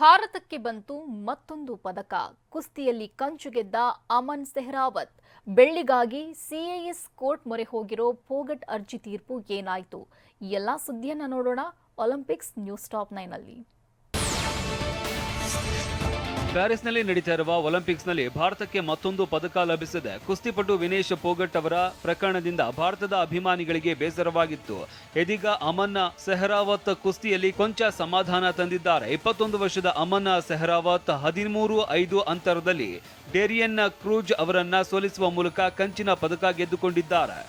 ಭಾರತಕ್ಕೆ ಬಂತು ಮತ್ತೊಂದು ಪದಕ. ಕುಸ್ತಿಯಲ್ಲಿ ಕಂಚು ಗೆದ್ದ ಅಮನ್ ಸೆಹ್ರಾವತ್. ಬೆಳ್ಳಿಗಾಗಿ ಸಿಎಎಸ್ ಕೋರ್ಟ್ ಮೊರೆ ಹೋಗಿರೋ ಫೋಗಟ್ ಅರ್ಜಿ ತೀರ್ಪು ಏನಾಯ್ತು? ಈ ಎಲ್ಲಾ ಸುದ್ದಿಯನ್ನ ನೋಡೋಣ ಒಲಿಂಪಿಕ್ಸ್ ನ್ಯೂಸ್ ಟಾಪ್ 9 ನಲ್ಲಿ. ಪ್ಯಾರಿಸ್ನಲ್ಲಿ ನಡೀತಾ ಇರುವ ಒಲಿಂಪಿಕ್ಸ್ನಲ್ಲಿ ಭಾರತಕ್ಕೆ ಮತ್ತೊಂದು ಪದಕ ಲಭಿಸಿದೆ. ಕುಸ್ತಿಪಟು ವಿನೇಶ್ ಫೋಗಟ್ ಅವರ ಪ್ರಕರಣದಿಂದ ಭಾರತದ ಅಭಿಮಾನಿಗಳಿಗೆ ಬೇಸರವಾಗಿತ್ತು. ಇದೀಗ ಅಮನ್ ಸೆಹ್ರಾವತ್ ಕುಸ್ತಿಯಲ್ಲಿ ಕೊಂಚ ಸಮಾಧಾನ ತಂದಿದ್ದಾರೆ. 21 ವರ್ಷದ ಅಮನ್ ಸೆಹ್ರಾವತ್ 13-5 ಅಂತರದಲ್ಲಿ ಡೇರಿಯನ್ ಕ್ರೂಜ್ ಅವರನ್ನ ಸೋಲಿಸುವ ಮೂಲಕ ಕಂಚಿನ ಪದಕ ಗೆದ್ದುಕೊಂಡಿದ್ದಾರೆ.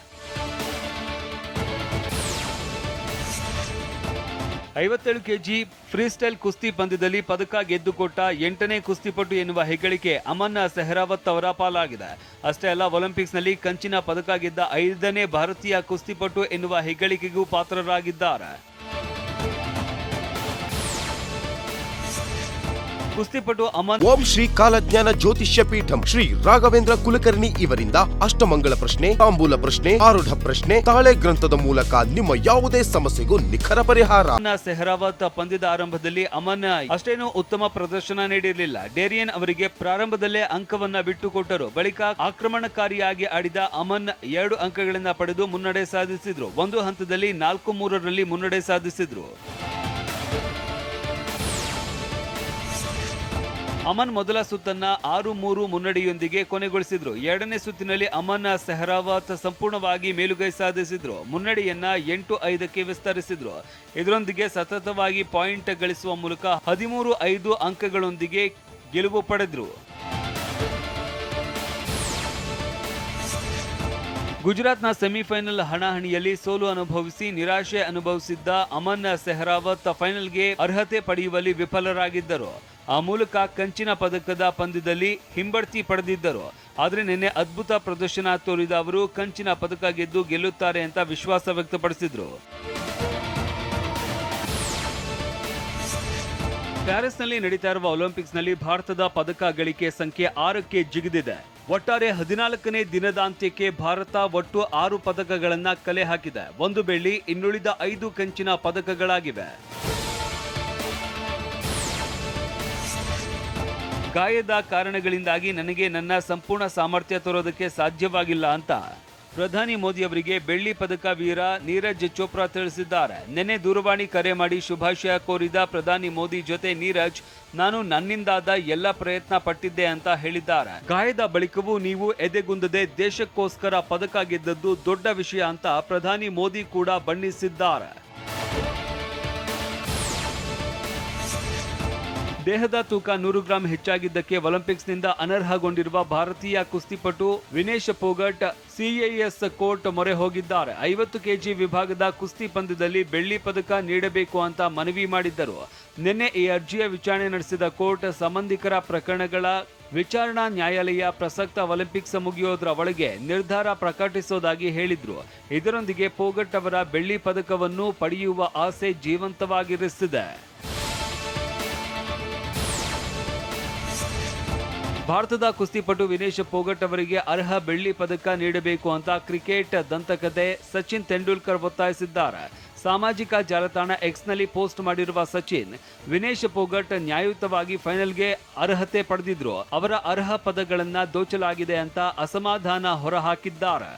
57 ಕೆಜಿ ಫ್ರೀಸ್ಟೈಲ್ ಕುಸ್ತಿ ಪಂದ್ಯದಲ್ಲಿ ಪದಕ ಗೆದ್ದುಕೊಟ್ಟ 8ನೇ ಕುಸ್ತಿಪಟು ಎನ್ನುವ ಹೆಗ್ಗಳಿಕೆ ಅಮನ್ ಸೆಹ್ರಾವತ್ ಅವರ ಪಾಲಾಗಿದೆ. ಅಷ್ಟೇ ಅಲ್ಲ, ಒಲಿಂಪಿಕ್ಸ್ನಲ್ಲಿ ಕಂಚಿನ ಪದಕ ಗೆದ್ದ 5ನೇ ಭಾರತೀಯ ಕುಸ್ತಿಪಟು ಎನ್ನುವ ಹೆಗ್ಗಳಿಕೆಗೂ ಪಾತ್ರರಾಗಿದ್ದಾರೆ. ಕುಸ್ತಿಪಟು ಅಮನ್ ಓಂ ಶ್ರೀ ಕಾಲಜ್ಞಾನ ಜ್ಯೋತಿಷ್ಯ ಪೀಠಂ ಶ್ರೀ ರಾಘವೇಂದ್ರ ಕುಲಕರ್ಣಿ ಇವರಿಂದ ಅಷ್ಟಮಂಗಳ ಪ್ರಶ್ನೆ, ತಾಂಬೂಲ ಪ್ರಶ್ನೆ, ಆರೂಢ ಪ್ರಶ್ನೆ, ತಾಳೆ ಗ್ರಂಥದ ಮೂಲಕ ನಿಮ್ಮ ಯಾವುದೇ ಸಮಸ್ಯೆಗೂ ನಿಖರ ಪರಿಹಾರ. ಸೆಹ್ರಾವತ್ ಪಂದ್ಯದ ಆರಂಭದಲ್ಲಿ ಅಮನ್ ಅಷ್ಟೇನೂ ಉತ್ತಮ ಪ್ರದರ್ಶನ ನೀಡಿರಲಿಲ್ಲ. ಡೇರಿಯನ್ ಅವರಿಗೆ ಪ್ರಾರಂಭದಲ್ಲೇ ಅಂಕವನ್ನ ಬಿಟ್ಟುಕೊಟ್ಟರು. ಬಳಿಕ ಆಕ್ರಮಣಕಾರಿಯಾಗಿ ಆಡಿದ ಅಮನ್ 2 ಅಂಕಗಳನ್ನ ಪಡೆದು ಮುನ್ನಡೆ ಸಾಧಿಸಿದ್ರು. ಒಂದು ಹಂತದಲ್ಲಿ 4-3 ರಲ್ಲಿ ಮುನ್ನಡೆ ಸಾಧಿಸಿದ್ರು. ಅಮನ್ ಮೊದಲ ಸುತ್ತನ್ನ 6-3 ಮುನ್ನಡೆಯೊಂದಿಗೆ ಕೊನೆಗೊಳಿಸಿದ್ರು. 2ನೇ ಸುತ್ತಿನಲ್ಲಿ ಅಮನ್ ಸೆಹ್ರಾವತ್ ಸಂಪೂರ್ಣವಾಗಿ ಮೇಲುಗೈ ಸಾಧಿಸಿದ್ರು. ಮುನ್ನಡೆಯನ್ನ 8-5ಕ್ಕೆ ವಿಸ್ತರಿಸಿದ್ರು. ಇದರೊಂದಿಗೆ ಸತತವಾಗಿ ಪಾಯಿಂಟ್ ಗಳಿಸುವ ಮೂಲಕ 13-5 ಅಂಕಗಳೊಂದಿಗೆ ಗೆಲುವು ಪಡೆದ್ರು. ಗುಜರಾತ್ನ ಸೆಮಿಫೈನಲ್ ಹಣಾಹಣಿಯಲ್ಲಿ ಸೋಲು ಅನುಭವಿಸಿ ನಿರಾಶೆ ಅನುಭವಿಸಿದ್ದ ಅಮನ್ ಸೆಹ್ರಾವತ್ ಫೈನಲ್ಗೆ ಅರ್ಹತೆ ಪಡೆಯುವಲ್ಲಿ ವಿಫಲರಾಗಿದ್ದರು. ಆ ಮೂಲಕ ಕಂಚಿನ ಪದಕದ ಪಂದ್ಯದಲ್ಲಿ ಹಿಂಬಡ್ತಿ ಪಡೆದಿದ್ದರು. ಆದರೆ ನಿನ್ನೆ ಅದ್ಭುತ ಪ್ರದರ್ಶನ ತೋರಿದ ಅವರು ಕಂಚಿನ ಪದಕ ಗೆಲ್ಲುತ್ತಾರೆ ಅಂತ ವಿಶ್ವಾಸ ವ್ಯಕ್ತಪಡಿಸಿದ್ರು. ಪ್ಯಾರಿಸ್ನಲ್ಲಿ ನಡೀತಾ ಇರುವ ಒಲಿಂಪಿಕ್ಸ್ನಲ್ಲಿ ಭಾರತದ ಪದಕ ಗಳಿಕೆ ಸಂಖ್ಯೆ 6ಕ್ಕೆ ಜಿಗಿದಿದೆ. ಒಟ್ಟಾರೆ 14ನೇ ದಿನದಾಂತ್ಯಕ್ಕೆ ಭಾರತ ಒಟ್ಟು 6 ಪದಕಗಳನ್ನ ಕಲೆ ಹಾಕಿದೆ. 1 ಬೆಳ್ಳಿ, ಇನ್ನುಳಿದ 5 ಕಂಚಿನ ಪದಕಗಳಾಗಿವೆ. ಗಾಯದ ಕಾರಣಗಳಿಂದಾಗಿ ನನಗೆ ನನ್ನ ಸಂಪೂರ್ಣ ಸಾಮರ್ಥ್ಯ ತೋರೋದಕ್ಕೆ ಸಾಧ್ಯವಾಗಿಲ್ಲ ಅಂತ ಪ್ರಧಾನಿ ಮೋದಿ ಅವರಿಗೆ ಬೆಳ್ಳಿ ಪದಕ ವೀರ ನೀರಜ್ ಚೋಪ್ರಾ ತಿಳಿಸಿದ್ದಾರೆ. ನಿನ್ನೆ ದೂರವಾಣಿ ಕರೆ ಮಾಡಿ ಶುಭಾಶಯ ಕೋರಿದ ಪ್ರಧಾನಿ ಮೋದಿ ಜೊತೆ ನೀರಜ್, ನಾನು ನನ್ನಿಂದಾದ ಎಲ್ಲ ಪ್ರಯತ್ನ ಪಟ್ಟಿದ್ದೆ ಅಂತ ಹೇಳಿದ್ದಾರೆ. ಗಾಯದ ಬಳಿಕವೂ ನೀವು ಎದೆಗುಂದದೆ ದೇಶಕ್ಕೋಸ್ಕರ ಪದಕ ಗೆದ್ದದ್ದು ದೊಡ್ಡ ವಿಷಯ ಅಂತ ಪ್ರಧಾನಿ ಮೋದಿ ಕೂಡ ಬಣ್ಣಿಸಿದ್ದಾರೆ. ದೇಹದ ತೂಕ 100 ಗ್ರಾಂ ಹೆಚ್ಚಾಗಿದ್ದಕ್ಕೆ ಒಲಿಂಪಿಕ್ಸ್ನಿಂದ ಅನರ್ಹಗೊಂಡಿರುವ ಭಾರತೀಯ ಕುಸ್ತಿಪಟು ವಿನೇಶ್ ಫೋಗಟ್ ಸಿಎಎಸ್ ಕೋರ್ಟ್ ಮೊರೆ ಹೋಗಿದ್ದಾರೆ. 50 ಕೆಜಿ ವಿಭಾಗದ ಕುಸ್ತಿ ಪಂದ್ಯದಲ್ಲಿ ಬೆಳ್ಳಿ ಪದಕ ನೀಡಬೇಕು ಅಂತ ಮನವಿ ಮಾಡಿದ್ದರು. ನಿನ್ನೆ ಈ ಅರ್ಜಿಯ ವಿಚಾರಣೆ ನಡೆಸಿದ ಕೋರ್ಟ್ ಸಂಬಂಧಿಕರ ಪ್ರಕರಣಗಳ ವಿಚಾರಣಾ ನ್ಯಾಯಾಲಯ ಪ್ರಸಕ್ತ ಒಲಿಂಪಿಕ್ಸ್ ಮುಗಿಯೋದ್ರ ಒಳಗೆ ನಿರ್ಧಾರ ಪ್ರಕಟಿಸೋದಾಗಿ ಹೇಳಿದ್ರು. ಇದರೊಂದಿಗೆ ಫೋಗಟ್ ಅವರ ಬೆಳ್ಳಿ ಪದಕವನ್ನು ಪಡೆಯುವ ಆಸೆ ಜೀವಂತವಾಗಿರಿಸಿದೆ. ಭಾರತದ ಕುಸ್ತಿಪಟು ವಿನೇಶ್ ಫೋಗಟ್ ಅವರಿಗೆ ಅರ್ಹ ಬೆಳ್ಳಿ ಪದಕ ನೀಡಬೇಕು ಅಂತ ಕ್ರಿಕೆಟ್ ದಂತಕಥೆ ಸಚಿನ್ ತೆಂಡೂಲ್ಕರ್ ಒತ್ತಾಯಿಸಿದ್ದಾರೆ. ಸಾಮಾಜಿಕ ಜಾಲತಾಣ ಎಕ್ಸ್ನಲ್ಲಿ ಪೋಸ್ಟ್ ಮಾಡಿರುವ ಸಚಿನ್, ವಿನೇಶ್ ಫೋಗಟ್ ನ್ಯಾಯಯುತವಾಗಿ ಫೈನಲ್ಗೆ ಅರ್ಹತೆ ಪಡೆದಿದ್ರು, ಅವರ ಅರ್ಹ ಪದಗಳನ್ನ ದೋಚಲಾಗಿದೆ ಅಂತ ಅಸಮಾಧಾನ ಹೊರಹಾಕಿದ್ದಾರೆ.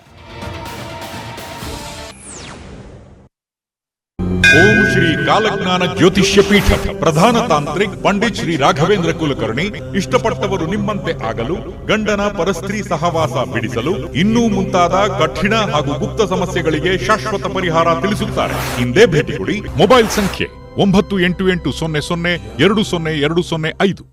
ಓಂ ಶ್ರೀ ಕಾಲಜ್ಞಾನ ಜ್ಯೋತಿಷ್ಯ ಪೀಠ ಪ್ರಧಾನ ತಾಂತ್ರಿಕ್ ಪಂಡಿತ್ ಶ್ರೀ ರಾಘವೇಂದ್ರ ಕುಲಕರ್ಣಿ ಇಷ್ಟಪಟ್ಟವರು ನಿಮ್ಮಂತೆ ಆಗಲು, ಗಂಡನ ಪರಸ್ತ್ರೀ ಸಹವಾಸ ಬಿಡಿಸಲು, ಇನ್ನೂ ಮುಂತಾದ ಕಠಿಣ ಹಾಗೂ ಗುಪ್ತ ಸಮಸ್ಯೆಗಳಿಗೆ ಶಾಶ್ವತ ಪರಿಹಾರ ತಿಳಿಸುತ್ತಾರೆ. ಹಿಂದೆ ಭೇಟಿ ಕೊಡಿ. ಮೊಬೈಲ್ ಸಂಖ್ಯೆ 9880020205.